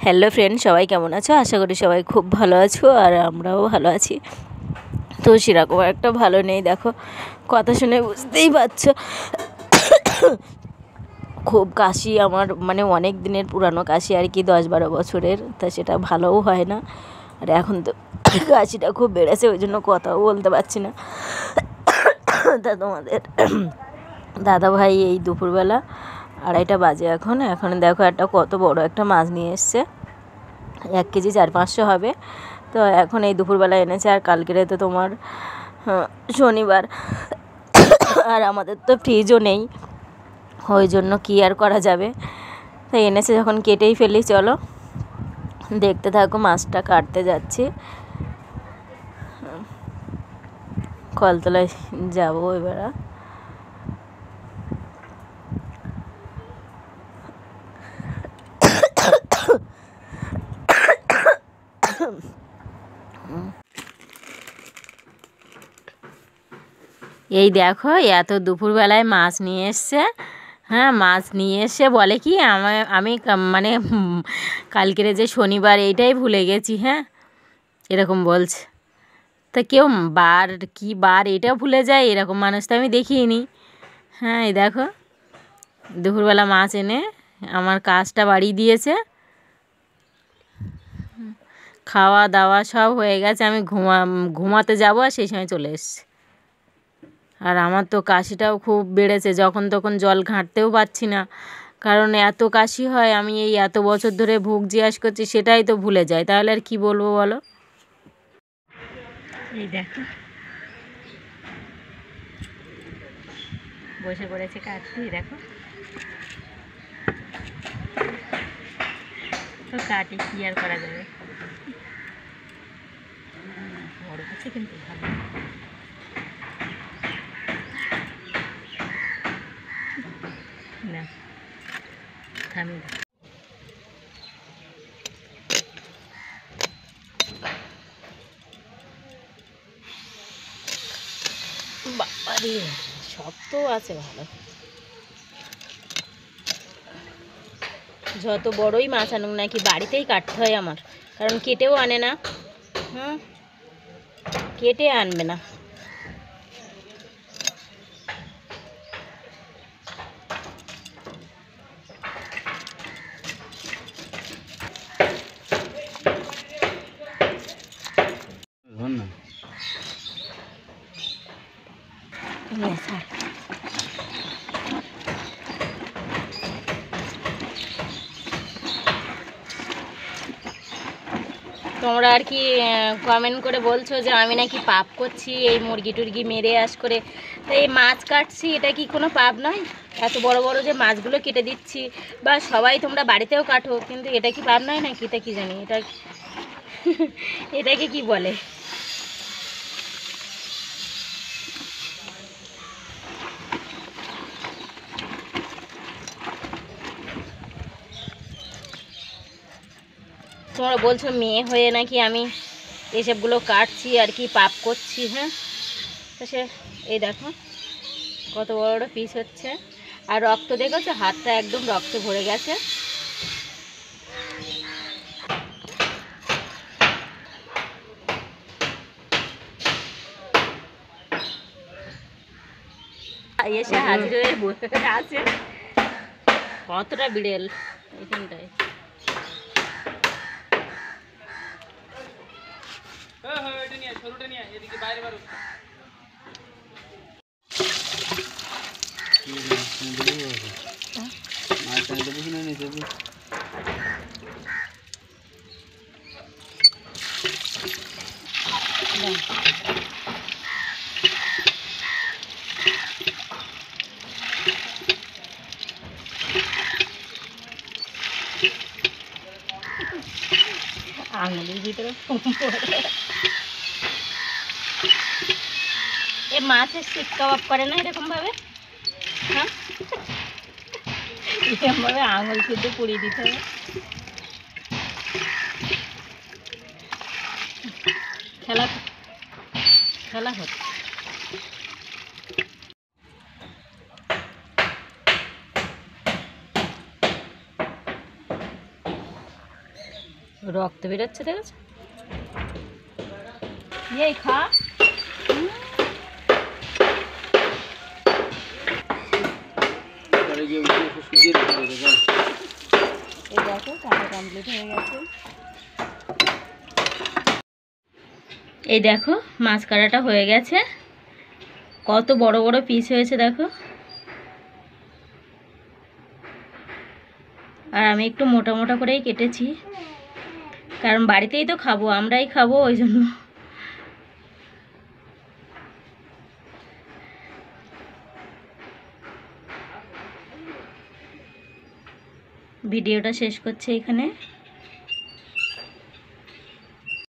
Hello friend, সবাই কেমন আছো? আশা করি সবাই খুব ভালো আছো, আর আমরাও ভালো আছি। তো সেরকম একটা ভালো নেই, দেখো কথা শুনে বুঝতেই পারছো। খুব কাশি আমার, মানে অনেক দিনের পুরানো কাশি আর কি, 10-12 বছরের। তা সেটা ভালোও হয় না, আর এখন তো কাশিটা খুব বেড়েছে, ওই জন্য কথাও বলতে পারছি না। তা তোমাদের দাদা ভাই এই দুপুরবেলা 2:30 বাজে এখন দেখো একটা কত বড় একটা মাছ নিয়ে এসছে, 1 কেজি 400-500 হবে। তো এখন এই দুপুরবেলা এনেছে, আর কালকের তো তোমার শনিবার, আর আমাদের তো ফ্রিজও নেই, ওই জন্য কী আর করা যাবে। তাই এনেছে যখন কেটেই ফেলি, চলো দেখতে থাকো। মাছটা কাটতে যাচ্ছি, কলতলায় যাবো এবার। এই দেখো এত দুপুরবেলায় মাছ নিয়ে এসছে। হ্যাঁ, মাছ নিয়ে এসে বলে কি আমি মানে কালকের যে শনিবার এইটাই ভুলে গেছি। হ্যাঁ, এরকম বলছে। তা কেউ কি বার এটাও ভুলে যায়, এরকম মানুষ তো আমি দেখিনি। হ্যাঁ, এই দেখো দুপুরবেলা মাছ এনে আমার কাজটা বাড়িয়ে দিয়েছে। খাওয়া দাওয়া সব হয়ে গেছে, আমি ঘুমাতে যাবো, আর সেই সময় চলে এসছে। আর আমার তো কাশিটাও খুব বেড়েছে, যখন তখন জল ঘাঁটতেও পাচ্ছি না, কারণ এত কাশি হয়। আমি এই এত বছর ধরে ভুগছি, করছি, সেটাই তো ভুলে যাই, তাহলে আর কি বলবো বলো। এই দেখো বসে পড়েছে কাটতে, দেখো তো কাটি, কি আর করা যাবে। বড় হচ্ছে কিন্তু ভালো না, থামি বাবারে, সব তো আছে ভালো। যত বড়ই মাছ আনুক নাকি বাড়িতেই কাটতে হয় আমার, কারণ কেটেও আনে না। হুম, কেটে আনবে না। তোমরা আর কি কমেন্ট করে বলছো যে আমি নাকি পাপ করছি, এই মুরগি টুরগি মেরে করে। তো এই মাছ কাটছি, এটা কি কোনো পাপ নয়? এত বড় বড় যে মাছগুলো কেটে দিচ্ছি, বা সবাই তোমরা বাড়িতেও কাটো, কিন্তু এটা কি পাপ নয় নাকি? এটা কি জানি, এটা এটাকে কি বলে? তোমরা বলছো মেয়ে হয়ে নাকি আমি এসবগুলো কাটছি আর কি পাপ করছি। হ্যাঁ, তো সে এই দেখো কত বড় বড় পিস হচ্ছে, আর রক্ত দেখেছো, হাতটা একদম রক্তে ভরে গেছে। এসে হাজির হয়ে বসে আছে কতটা বিড়েল এখানটায়। আঙুলের ভিতরে এ মাছের শিক কাবাব করে না এরকম ভাবে? হ্যাঁ, এরকম ভাবে আঙুল শুদ্ধ পুড়িয়ে দিতে হবে। খেলা খেলা হচ্ছে। রক্ত বেরোচ্ছে, দেখেছো? এই খা। এই দেখো কাটা কমপ্লিট হয়ে গেছে। এই দেখো মাছ কাটাটা হয়ে গেছে। কত বড় বড় পিস হয়েছে দেখো। আর আমি একটু মোটা মোটা করেই কেটেছি, কারণ বাড়িতেই তো খাবো, আমরাই খাবো, ওই জন্য। ভিডিওটা শেষ করছি এখানে।